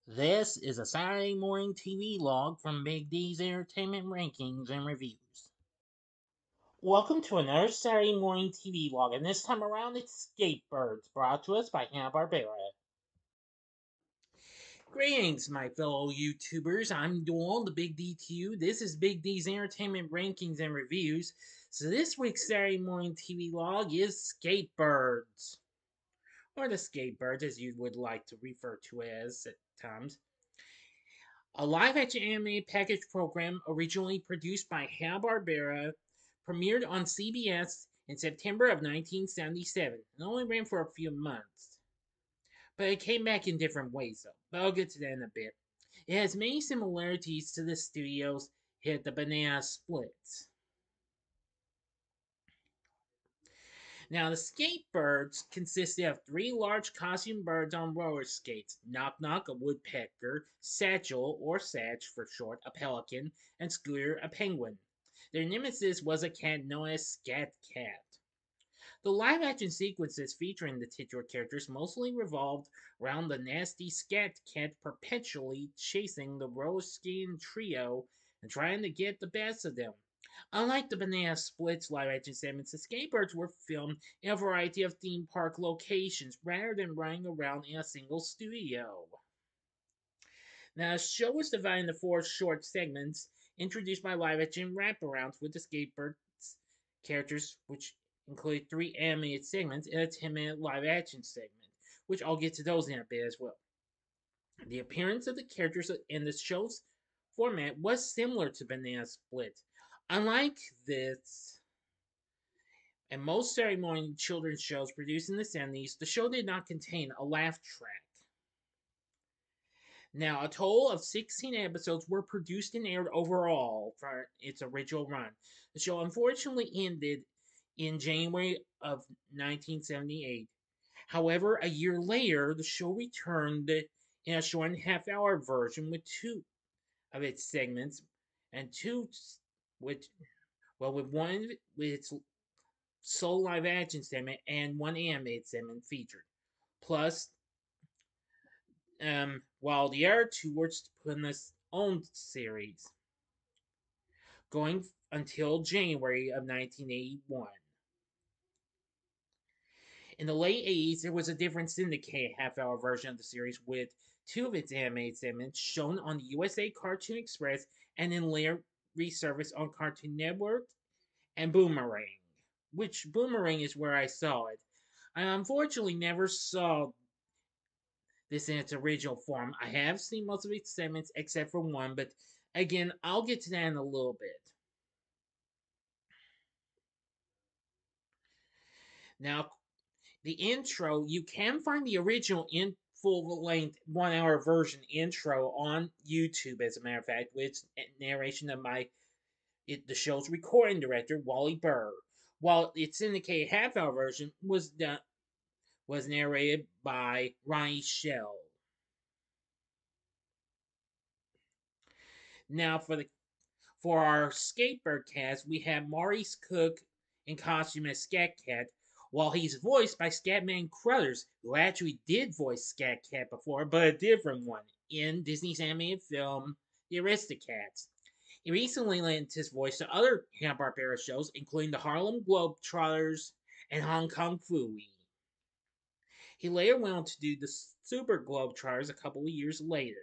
This is a Saturday morning TV log from Big D's Entertainment Rankings and Reviews. Welcome to another Saturday morning TV log, and this time around it's Skatebirds, brought to us by Hanna-Barbera. Greetings, my fellow YouTubers. I'm Doyle, the Big D to you. This is Big D's Entertainment Rankings and Reviews. So this week's Saturday morning TV log is Skatebirds, or the Skatebirds, as you would like to refer to it as at times. A live-action animated package program originally produced by Hanna-Barbera premiered on CBS in September of 1977 and only ran for a few months. But it came back in different ways, though. But I'll get to that in a bit. It has many similarities to the studio's hit The Banana Splits. Now, the Skatebirds consisted of three large costume birds on roller skates: Knock Knock, a woodpecker; Satchel, or Satch for short, a pelican; and Scooter, a penguin. Their nemesis was a cat known as Scat Cat. The live action sequences featuring the titular characters mostly revolved around the nasty Scat Cat perpetually chasing the roller skating trio and trying to get the best of them. Unlike the Banana Splits live action segments, the Skatebirds were filmed in a variety of theme park locations rather than running around in a single studio. Now, the show was divided into four short segments introduced by live action wraparounds with the Skatebirds characters, which included three animated segments and a 10-minute live action segment, which I'll get to those in a bit as well. The appearance of the characters in the show's format was similar to Banana Split. Unlike this and most Saturday morning children's shows produced in the 70s, the show did not contain a laugh track. Now, a total of 16 episodes were produced and aired overall for its original run. The show unfortunately ended in January of 1978. However, a year later, the show returned in a short and half hour version with two of its segments and two with with one with its sole live action segment and one animated segment featured. Plus, while the other two were to put in its own series, going until January of 1981. In the late 80s, there was a different syndicated half hour version of the series with two of its animated segments shown on the USA Cartoon Express and then later resurfaced on Cartoon Network and Boomerang, which Boomerang is where I saw it. I unfortunately never saw this in its original form. I have seen most of its segments except for one, but again, I'll get to that in a little bit. Now, the intro, you can find the original in full length 1 hour version intro on YouTube, as a matter of fact, with narration of the show's recording director, Wally Burr, while its syndicated half hour version was narrated by Ronnie Shell. Now, for our Skatebird cast, we have Maurice Cook in costume as Scat Cat, while he's voiced by Scatman Crothers, who actually did voice Scat Cat before, but a different one, in Disney's animated film The Aristocats. He recently lent his voice to other Hanna-Barbera shows, including the Harlem Globetrotters and Hong Kong Phooey. He later went on to do the Super Globetrotters a couple of years later.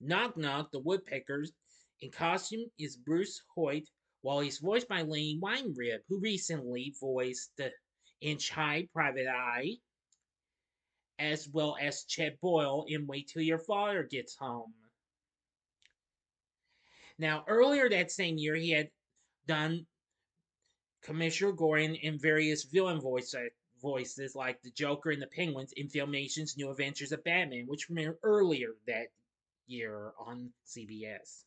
Knock Knock, the Woodpeckers, in costume is Bruce Hoyt, while he's voiced by Lenny Weinrib, who recently voiced the Inch High Private Eye, as well as Chet Boyle in Wait Till Your Father Gets Home. Now, earlier that same year, he had done Commissioner Gordon in various villain voices like the Joker and the Penguins in Filmation's New Adventures of Batman, which premiered earlier that year on CBS.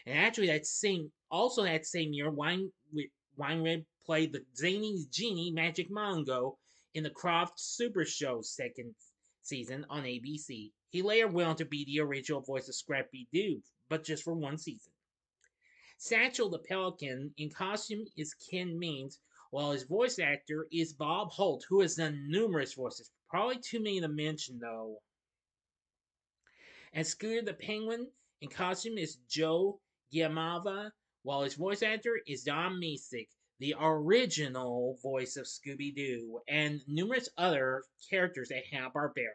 And actually, that same year, Weinrib played the zany genie Magic Mongo in the Croft Super Show's second season on ABC. He later went on to be the original voice of Scrappy Doo, but just for one season. Satchel the Pelican in costume is Ken Means, While his voice actor is Bob Holt, who has done numerous voices. Probably too many to mention, though. And Scooter the Penguin in costume is Joe Giamava, while his voice actor is Don Messick, the original voice of Scooby Doo, and numerous other characters at Hanna-Barbera.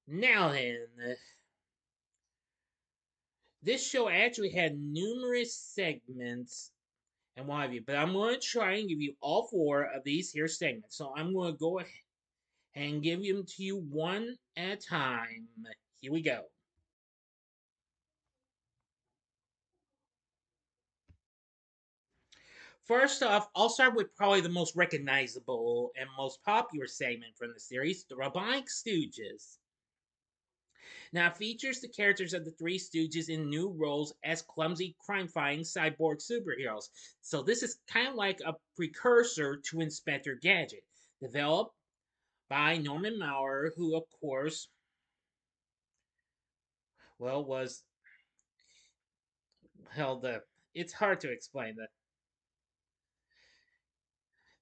Now then, this show actually had numerous segments and what have you, but I'm going to try and give you all four of these here segments. So I'm going to go ahead and give them to you one at a time. Here we go. First off, I'll start with probably the most recognizable and most popular segment from the series, the Robotic Stooges. Now, it features the characters of the Three Stooges in new roles as clumsy, crime fighting cyborg superheroes. So, this is kind of like a precursor to Inspector Gadget, developed by Norman Maurer, who, of course, well, was the it's hard to explain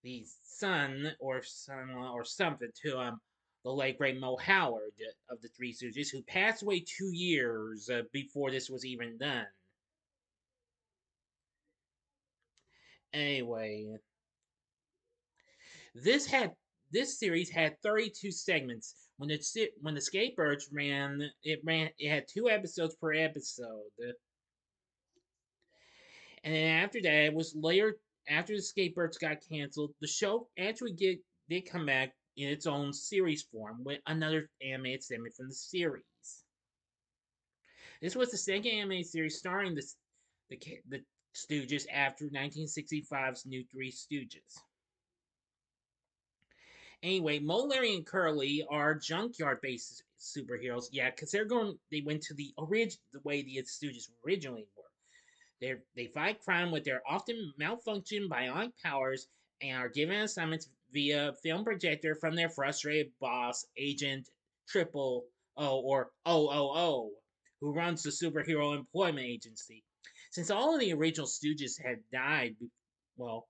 the son-in-law or something to the late great Mo Howard of the Three Stooges, who passed away 2 years before this was even done. Anyway, this had this series had 32 segments. When the Skatebirds it had 2 episodes per episode, and then after that it was later after the Skatebirds got canceled, the show actually did come back in its own series form with another animated segment from the series. This was the second animated series starring the Stooges after 1965's New Three Stooges. Anyway, Mo, Larry, and Curly are junkyard-based superheroes. Yeah, because they went to the way the Stooges originally were. They fight crime with their often malfunctioning bionic powers and are given assignments via film projector from their frustrated boss, Agent Triple O or OOO, who runs the superhero employment agency. Since all of the original Stooges had died, well,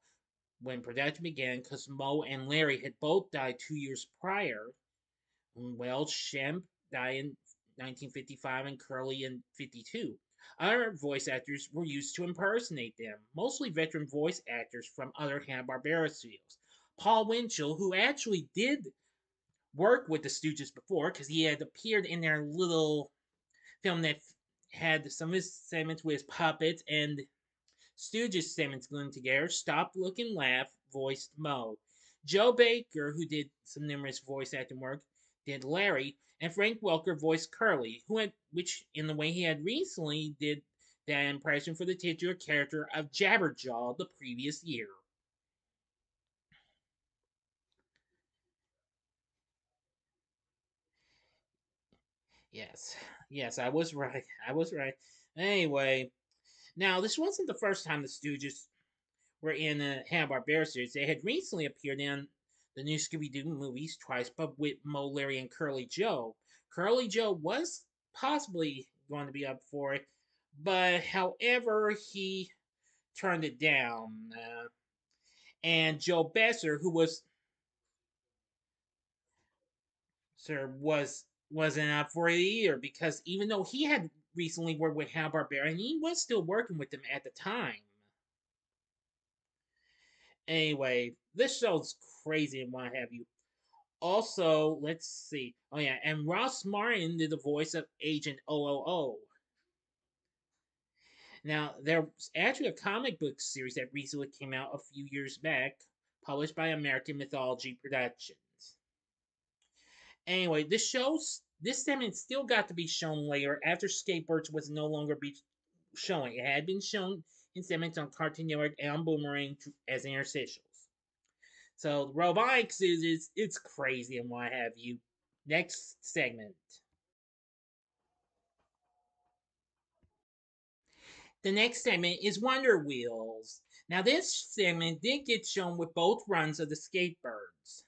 when production began, because Mo and Larry had both died 2 years prior, well, Shemp died in 1955 and Curly in 52. Other voice actors were used to impersonate them, mostly veteran voice actors from other Hanna-Barbera studios. Paul Winchell, who actually did work with the Stooges before, because he had appeared in their little film that had some of his segments with his puppets and Stooges segments going together, Stop, Look, and Laugh voiced Mo. Joe Baker, who did some numerous voice acting work, did Larry, and Frank Welker voiced Curly, which in the way he had recently did that impression for the titular character of Jabberjaw the previous year. Yes, yes, I was right. I was right. Anyway, now this wasn't the first time the Stooges were in the Hanna-Barbera series. They had recently appeared in the new Scooby-Doo movies twice, but with Mo, Larry, and Curly Joe. Curly Joe was possibly going to be up for it, but however, he turned it down. And Joe Besser, who was sir wasn't up for it either because even though he had recently worked with Hanna-Barbera and he was still working with them at the time. Anyway, this show's crazy and what have you. Also, let's see. Oh yeah, and Ross Martin did the voice of Agent OOO. Now, there's actually a comic book series that recently came out a few years back, published by American Mythology Productions. Anyway, this segment still got to be shown later after Skateboards was no longer be showing. It had been shown in segments on Cartoon Network and on Boomerang as interstitials. So the robotics is it's crazy and what have you. Next segment. The next segment is Wonder Wheels. Now this segment did get shown with both runs of the Skatebirds.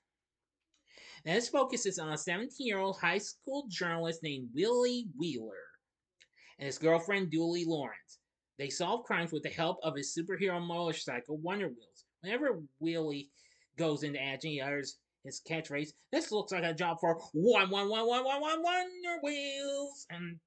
Now this focuses on a 17-year-old high school journalist named Willie Wheeler and his girlfriend Dooley Lawrence. They solve crimes with the help of his superhero motorcycle, Wonder Wheels. Whenever Wheelie goes into action, he utters his catchphrase, "This looks like a job for one Wonder Wheels!" And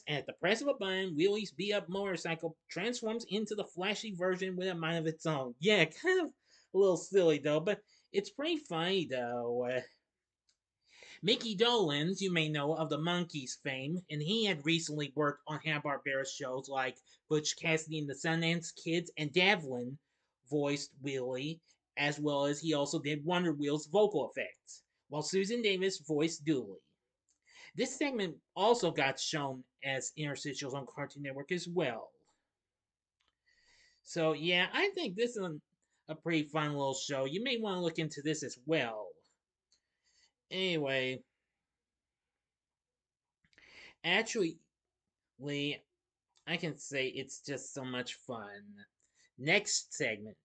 at the press of a button, Wheelie's beat up motorcycle transforms into the flashy version with a mind of its own. Yeah, kind of a little silly though, but it's pretty funny though. Mickey Dolenz, you may know of the Monkees fame, and he had recently worked on Hanna-Barbera shows like Butch Cassidy and the Sundance Kids, and Devlin voiced Wheelie, as well as he also did Wonder Wheels vocal effects, while Susan Davis voiced Dooley. This segment also got shown as interstitials on Cartoon Network as well. So yeah, I think this is a pretty fun little show. You may want to look into this as well. Anyway, actually, I can say it's just so much fun. Next segment.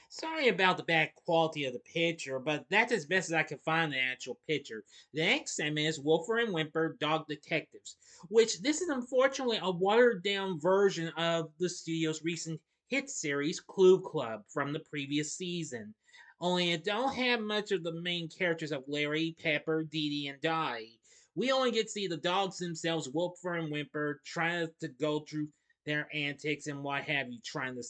Sorry about the bad quality of the picture, but that's as best as I can find the actual picture. The next segment is Wolfer and Wimper Dog Detectives, which this is unfortunately a watered down version of the studio's recent hit series Clue Club from the previous season. Only it don't have much of the main characters of Larry, Pepper, Dee Dee, and Dottie. We only get to see the dogs themselves, Wolfer and Wimper, trying to go through their antics and what have you, trying to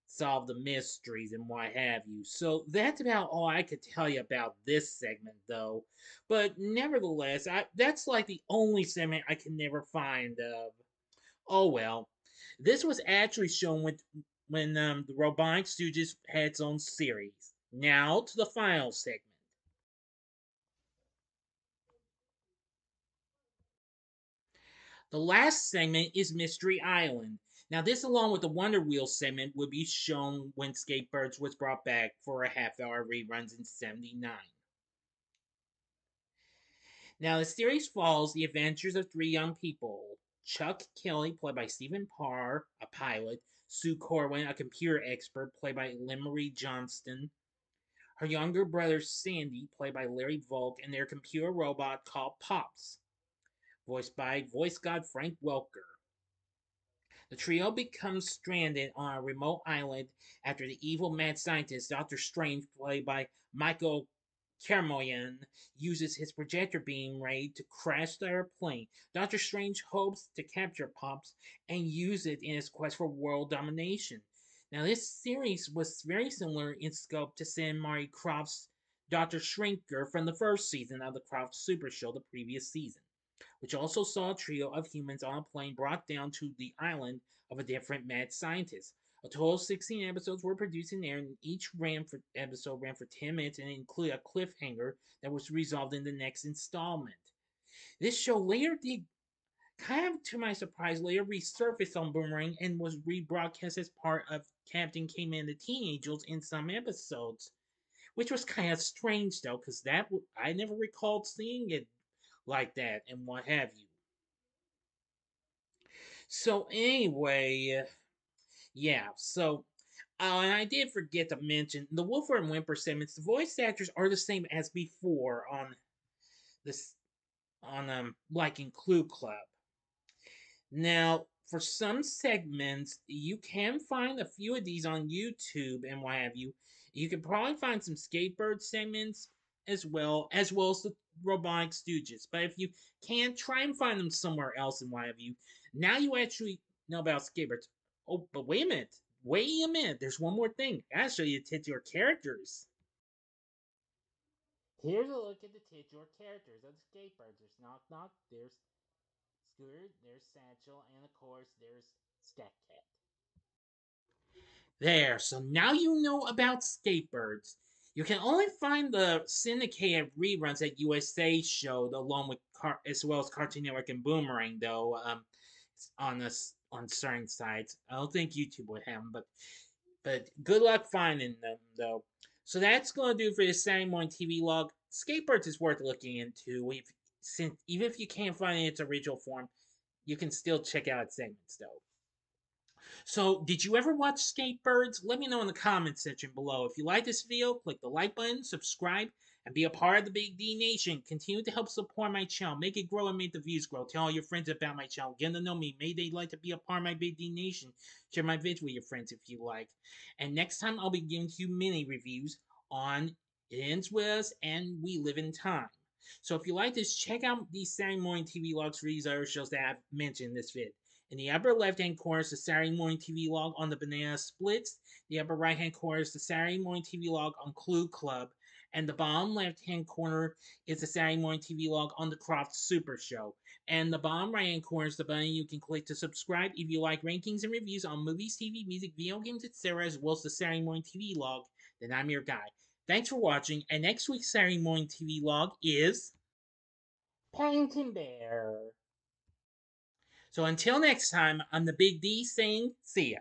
solve the mysteries and what have you. So that's about all I could tell you about this segment, though. But nevertheless, that's like the only segment I can never find of. Oh well. This was actually shown when the Robotic Stooges had its own series. Now to the final segment. The last segment is Mystery Island. Now, this, along with the Wonder Wheel segment, would be shown when Skatebirds was brought back for a half hour reruns in '79. Now, the series follows the adventures of three young people: Chuck Kelly, played by Stephen Parr, a pilot; Sue Corwin, a computer expert, played by Lemery Johnston; her younger brother Sandy, played by Larry Volk, and their computer robot called Pops, voiced by voice god Frank Welker. The trio becomes stranded on a remote island after the evil mad scientist Dr. Strange, played by Michael Kermoyan, uses his projector beam ray to crash their plane. Dr. Strange hopes to capture Pops and use it in his quest for world domination. Now, this series was very similar in scope to Sam Murray Croft's Dr. Shrinker from the first season of the Croft Super Show the previous season, which also saw a trio of humans on a plane brought down to the island of a different mad scientist. A total of 16 episodes were produced and aired, and each episode ran for 10 minutes and included a cliffhanger that was resolved in the next installment. This show later did, kind of to my surprise, later resurfaced on Boomerang and was rebroadcast as part of Captain K-Man the Teen Angels in some episodes, which was kind of strange though, because I never recalled seeing it like that and what have you. So anyway, yeah. So and I did forget to mention the Wolfer and Wimper segments. The voice actors are the same as before on this on like in Clue Club. Now, for some segments, you can find a few of these on YouTube and what have you. You can probably find some Skatebird segments as well as the Robotic Stooges. But if you can't, try and find them somewhere else and what have you. Now you actually know about Skatebirds. Oh, but wait a minute. Wait a minute. There's one more thing. I gotta show you the titular characters. Here's a look at the titular characters of the Skatebirds. There's Knock Knock, there's Scooter, there's Satchel, and of course there's Scat Cat. There, so now you know about Skatebirds. You can only find the syndicated reruns that USA showed, along with as well as Cartoon Network and Boomerang, though. On us on certain sites, I don't think YouTube would have them, but good luck finding them, though. So that's gonna do for this Saturday morning TV log. Skatebirds is worth looking into. Since even if you can't find it in its original form, you can still check out its segments, though. So, did you ever watch Skatebirds? Let me know in the comments section below. If you like this video, click the like button, subscribe, and be a part of the Big D Nation. Continue to help support my channel. Make it grow and make the views grow. Tell all your friends about my channel. Get to know me. Maybe they'd like to be a part of my Big D Nation. Share my vids with your friends if you like. And next time, I'll be giving you mini reviews on It Ends With Us and We Live in Time. So if you like this, check out these Saturday morning TV logs for these other shows that I've mentioned in this vid. In the upper left-hand corner is the Saturday morning TV log on the Banana Splits. The upper right-hand corner is the Saturday morning TV log on Clue Club. And the bottom left-hand corner is the Saturday morning TV log on the Croft Super Show. And the bottom right-hand corner is the button you can click to subscribe if you like rankings and reviews on movies, TV, music, video games, etc., as well as the Saturday morning TV log. Then I'm your guy. Thanks for watching, and next week's Saturday morning TV log is Paddington Bear. So until next time, I'm the Big D saying see ya.